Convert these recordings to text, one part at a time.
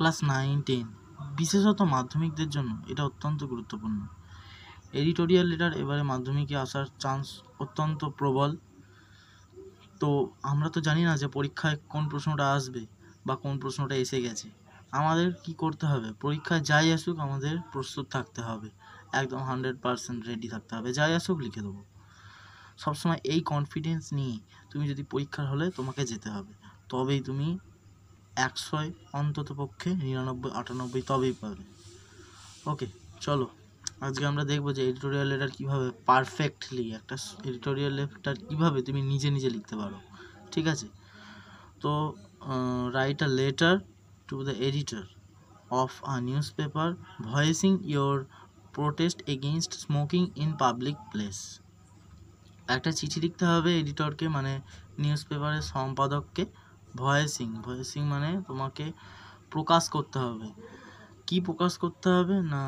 Class 9, 10 বিশেষত মাধ্যমিকদের জন্য এটা অত্যন্ত গুরুত্বপূর্ণ। এডিটোরিয়াল লেটার এবারে মাধ্যমিকে আসার চান্স অত্যন্ত প্রবল। তো আমরা তো জানি না যে পরীক্ষায় কোন প্রশ্নটা আসবে বা কোন প্রশ্নটা এসে গেছে। আমাদের কি করতে হবে, পরীক্ষায় যাই আসুক আমাদের প্রস্তুত থাকতে হবে, একদম 100% রেডি থাকতে হবে, যাই আসুক লিখে দেবো। সবসময় এই কনফিডেন্স নিয়ে তুমি যদি পরীক্ষার হলে তোমাকে যেতে হবে, তবেই তুমি 100 অন্তত পক্ষে 99, 98 তবেই পাবে। ওকে, চলো আজকে আমরা দেখবো যে এডিটোরিয়াল লেটার কীভাবে পারফেক্টলি একটা এডিটোরিয়াল লেটার কীভাবে তুমি নিজে নিজে লিখতে পারো। ঠিক আছে, তো write a letter to the editor of a newspaper voicing your protest against smoking in public place. একটা চিঠি লিখতে হবে এডিটরকে, মানে নিউজ পেপারের সম্পাদককে। ভয়েসিং মানে তোমাকে প্রকাশ করতে হবে। কি প্রকাশ করতে হবে না,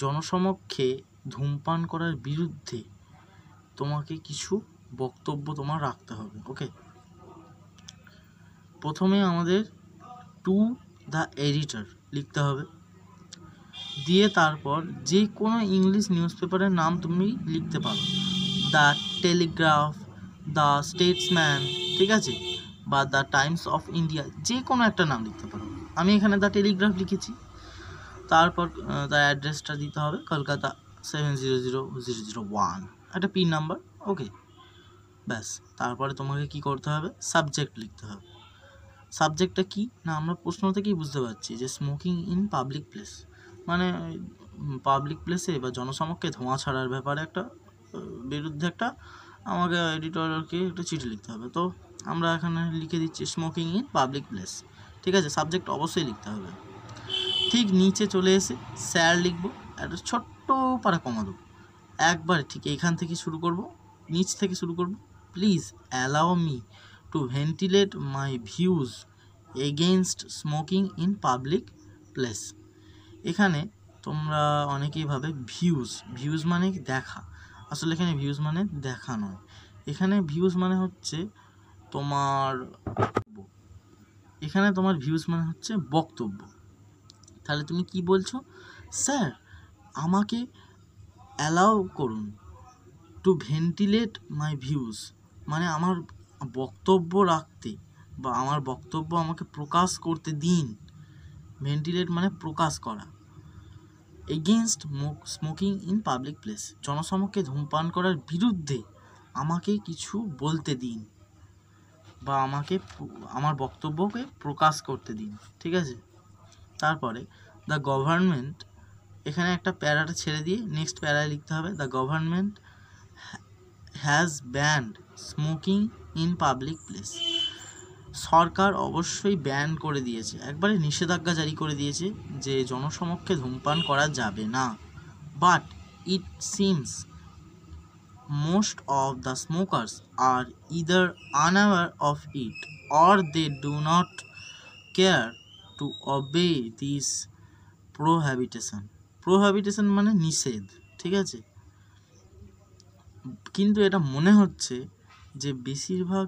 জনসমক্ষে ধূমপান করার বিরুদ্ধে তোমাকে কিছু বক্তব্য তোমার রাখতে হবে। ওকে, প্রথমে আমাদের টু দ্য এডিটর লিখতে হবে, দিয়ে তারপর যে কোনো ইংলিশ নিউজ পেপারের নাম তুমি লিখতে পারো, দ্য টেলিগ্রাফ, দ্য স্টেটসম্যান, ঠিক আছে, বা দ্য টাইমস অফ ইন্ডিয়া, যে কোনো একটা নাম লিখতে পারো। আমি এখানে দ্য টেলিগ্রাফ লিখেছি। তারপর তার অ্যাড্রেসটা দিতে হবে, কলকাতা 700001, একটা পিন নাম্বার। ওকে, ব্যাস। তারপরে তোমাকে কি করতে হবে, সাবজেক্ট লিখতে হবে। সাবজেক্টটা কি না, আমরা প্রশ্ন থেকেই বুঝতে পারছি যে স্মোকিং ইন পাবলিক প্লেস, মানে পাবলিক প্লেসে বা জনসমক্ষে ধোঁয়া ছাড়ার ব্যাপারে একটা বিরুদ্ধে একটা আমাকে এডিটরকে একটা চিঠি লিখতে হবে। তো আমরা এখানে লিখে দিচ্ছি স্মোকিং ইন পাবলিক প্লেস। ঠিক আছে, সাবজেক্ট অবশ্যই লিখতে হবে। ঠিক নিচে চলে এসে স্যার লিখবো, একটা ছোট্ট পারা কমা দেবো, একবারে ঠিক এইখান থেকে শুরু করব, নিচ থেকে শুরু করব। Please allow me two ventilate my views against smoking in public place. এখানে তোমরা অনেকেই ভাবে ভিউজ মানে দেখা, আসলে এখানে ভিউজ মানে দেখা নয়, এখানে ভিউজ মানে হচ্ছে তোমার ভিউজ মানে হচ্ছে বক্তব্য। তাহলে তুমি কি বলছো, স্যার আমাকে অ্যালাউ করুন টু ভেন্টিলেট মাই ভিউজ, মানে আমার বক্তব্য রাখতে বা আমার বক্তব্য আমাকে প্রকাশ করতে দিন। ভেন্টিলেট মানে প্রকাশ করা। Against smoking in public place, জনসমক্ষে ধূমপান করার বিরুদ্ধে আমাকে কিছু বলতে দিন বা আমাকে আমার বক্তব্যকে প্রকাশ করতে দিন। ঠিক আছে, তারপরে দ্য গভর্নমেন্ট, এখানে একটা প্যারাটা ছেড়ে দিয়ে নেক্সট প্যারায় লিখতে হবে the government has banned smoking in public place. সরকার অবশ্যই ব্যান করে দিয়েছে, একবারে নিষেধাজ্ঞা জারি করে দিয়েছে যে জনসমক্ষে ধূমপান করা যাবে না। But it seems most of the smokers are either unaware of it or they do not care to obey this prohibition মানে নিষেধ। ঠিক আছে, কিন্তু এটা মনে হচ্ছে যে বেশিরভাগ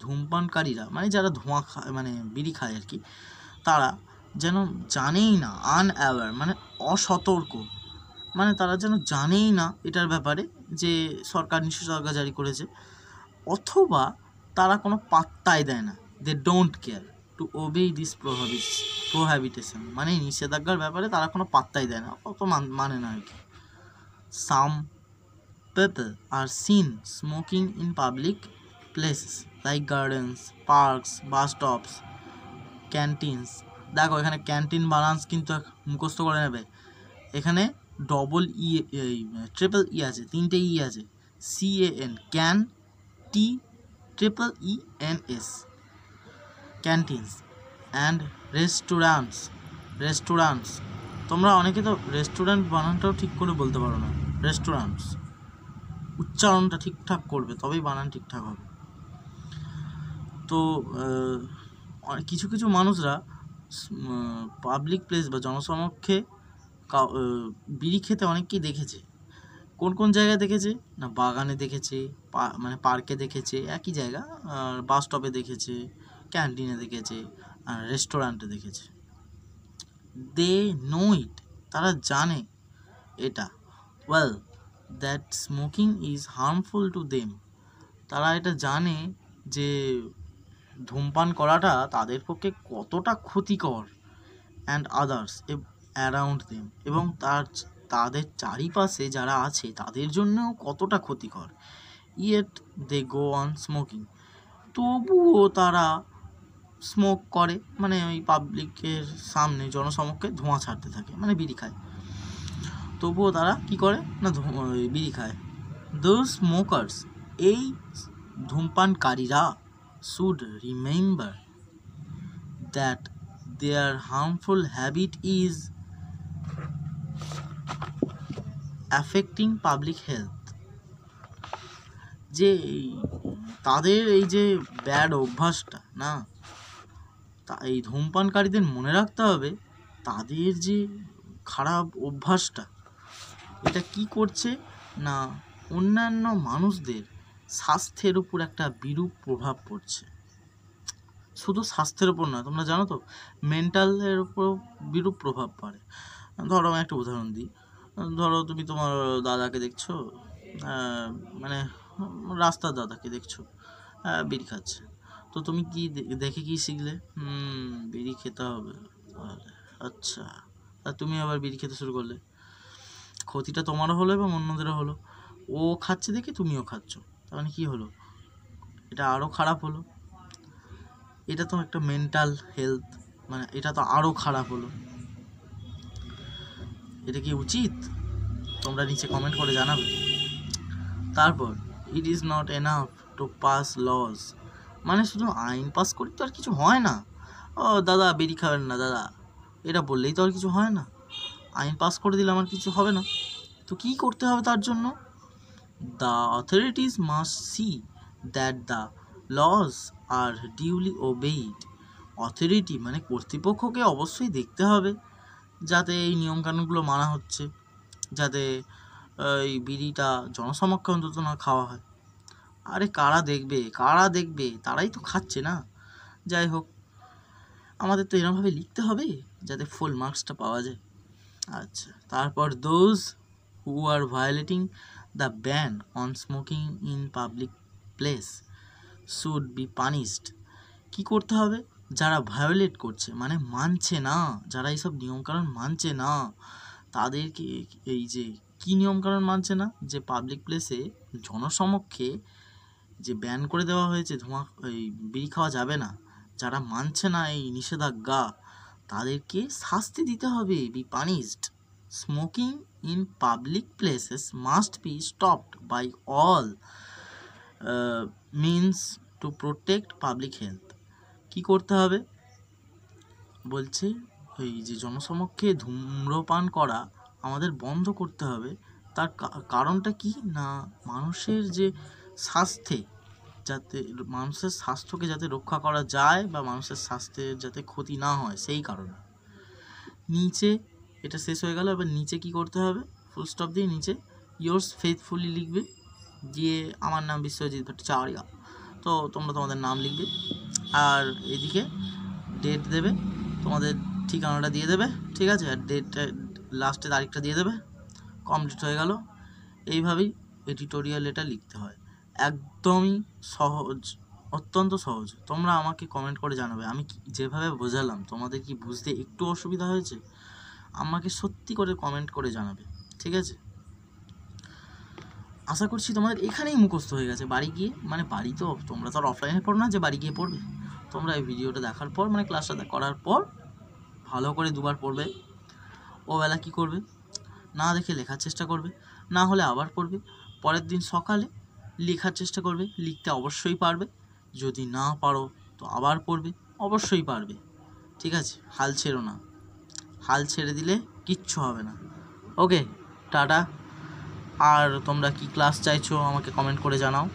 ধূমপানকারীরা, মানে যারা ধোঁয়া খায় মানে বিড়ি খায় আর কি, তারা যেন জানেই না, আনঅ্যাওয়ার মানে অসতর্ক, মানে তারা যেন জানেই না এটার ব্যাপারে যে সরকার নিষেধাজ্ঞা জারি করেছে, অথবা তারা কোনো পাত্তাই দেয় না, they don't care to obey this prohibition, মানে নিষেধাজ্ঞার ব্যাপারে তারা কোনো পাত্তাই দেয় না, অত মানে না আর কি। সাম people are seen smoking in public places like gardens, parks, bus stops, canteens. দেখো এখানে ক্যান্টিন বানান্স কিন্তু মুখস্থ করে নেবে, এখানে ডবল ই ট্রিপল ই আছে, তিনটে ই আছে, CAN, can, TEENS, canteens and restaurants. তোমরা অনেকে তো রেস্টুরেন্ট বানানটাও ঠিক করে বলতে পারো না, রেস্টুরেন্টস উচ্চারণটা ঠিকঠাক করবে তবেই বানান ঠিকঠাক হবে। তো কিছু কিছু মানুষরা পাবলিক প্লেস বা জনসমক্ষে বিড়ি খেতে অনেককেই দেখেছে। কোন কোন জায়গায় দেখেছে না, বাগানে দেখেছে, মানে পার্কে দেখেছে, একই জায়গা, বাস স্টপে দেখেছে, ক্যান্টিনে দেখেছে, আর রেস্টুরেন্টে দেখেছে। দে নো ইট, তারা জানে এটা, well that smoking is harmful to them, তারা এটা জানে যে ধূমপান করাটা তাদের পক্ষে কতটা ক্ষতিকর, অ্যান্ড আদার্স অ্যারাউন্ড দেম, এবং তাদের চারিপাশে যারা আছে তাদের জন্যও কতটা ক্ষতিকর। Yet they go on smoking, তবুও তারা স্মোক করে, মানে ওই পাবলিকের সামনে জনসমক্ষে ধোঁয়া ছাড়তে থাকে, মানে বিড়ি খায়। তবুও তারা কি করে না বিড়ি খায়। দোজ স্মোকার্স, এই ধূমপানকারীরা, should remember that their harmful habit is affecting public health, যে তাদের এই যে ব্যাড অভ্যাসটা না, এই ধূমপানকারীদের মনে রাখতে হবে তাদের যে খারাপ অভ্যাসটা এটা কি করছে না অন্যান্য মানুষদের স্বাস্থ্যের উপর একটা বিরূপ প্রভাব পড়ছে। শুধু স্বাস্থ্যের উপর নয়, তোমরা জানো তো মেন্টালের উপর বিরূপ প্রভাব পড়ে। ধরো আমি একটা উদাহরণ দিই, ধরো তুমি তোমার দাদাকে দেখছো, মানে রাস্তার দাদাকে দেখছো বিড়ি খাচ্ছে, তো তুমি কি দেখে কি শিখলে? বিড়ি খেতে হবে, আচ্ছা, আর তুমি আবার বিড়ি খেতে শুরু করলে, ক্ষতিটা তোমারও হলো এবং অন্যদেরও হলো। ও খাচ্ছে দেখে তুমিও খাচ্ছ, তার মানে কী হলো? এটা আরও খারাপ হলো। এটা তো একটা মেন্টাল হেলথ, মানে এটা তো আরও খারাপ হলো। এটা কি উচিত? তোমরা নিচে কমেন্ট করে জানাবে। তারপর it is not enough to pass laws, মানে শুধু আইন পাস করি তো আর কিছু হয় না। ও দাদা বিড়ি খাবেন না দাদা, এটা বললেই তো আর কিছু হয় না। আইন পাস করে দিলে আমার কিছু হবে না, তো কী করতে হবে তার জন্য? The authorities must see that the laws are duly obeyed, authority মানে কর্তৃপক্ষকে অবশ্যই দেখতে হবে যাতে এই নিয়মকানুনগুলো মানা হচ্ছে, যাতে এই বিড়িটা জনসমক্ষে অন্তত না খাওয়া হয়। আরে কারা দেখবে, তারাই তো খাচ্ছে না। যাই হোক, আমাদের তো এরকমভাবে লিখতে হবে যাতে ফুল মার্কসটা পাওয়া যায়। আচ্ছা, তারপর those who are violating the ban on smoking in public place should be punished. কী করতে হবে? যারা ভায়োলেট করছে মানে মানছে না, যারা এইসব নিয়মকানুন মানছে না, তাদেরকে এই যে কী নিয়মকানুন মানছে না, যে পাবলিক প্লেসে জনসমক্ষে যে ব্যান করে দেওয়া হয়েছে এই বিড়ি খাওয়া যাবে না, যারা মানছে না এই নিষেধাজ্ঞা তাদেরকে শাস্তি দিতে হবে, be punished. Smoking in public places must be stopped by all means to protect public health. কী করতে হবে বলছে? এই যে জনসমক্ষে ধূম্রপান করা আমাদের বন্ধ করতে হবে। তার কারণটা কি না, মানুষের যে স্বাস্থ্যে, যাতে মানুষের স্বাস্থ্যকে যাতে রক্ষা করা যায় বা মানুষের স্বাস্থ্যের যাতে ক্ষতি না হয়, সেই কারণে। নিচে এটা শেষ হয়ে গেল, এবার নিচে কি করতে হবে? ফুল স্টপ দিয়ে নিচে ইয়োর্স ফেথফুলি লিখবে, দিয়ে আমার নাম বিশ্বজিৎ ভট্টাচার্য, তো তোমরা তোমাদের নাম লিখবে, আর এদিকে ডেট দেবে, তোমাদের ঠিকানাটা দিয়ে দেবে, ঠিক আছে, আর ডেটটা লাস্টে তারিখটা দিয়ে দেবে, কমপ্লিট হয়ে গেল। এইভাবেই এডিটোরিয়াল লেটার লিখতে হয়, একদমই সহজ, অত্যন্ত সহজ। তোমরা আমাকে কমেন্ট করে জানাবে আমি যেভাবে বোঝালাম তোমাদের কি বুঝতে একটু অসুবিধা হয়েছে, আমাকে সত্যি করে কমেন্ট করে জানাবে, ঠিক আছে? আশা করছি তোমাদের এখানেই মুখস্থ হয়ে গেছে। বাড়ি গিয়ে, মানে বাড়ি তো তোমরা তো আর অফলাইনে পড়ো না যে বাড়ি গিয়ে পড়বে, তোমরা এই ভিডিওটা দেখার পর, মানে ক্লাসটা করার পর ভালো করে দুবার পড়বে। ওবেলা কী করবে? না দেখে লেখার চেষ্টা করবে, না হলে আবার পড়বে, পরের দিন সকালে লেখার চেষ্টা করবে, লিখতে অবশ্যই পারবে, যদি না পারো তো আবার পড়বে, অবশ্যই পারবে, ঠিক আছে? হাল ছেড়ো না, হাল ছেড়ে দিলে কিচ্ছু হবে না। ওকে, টাটা। আর তোমরা কি ক্লাস চাইছো আমাকে কমেন্ট করে জানাও।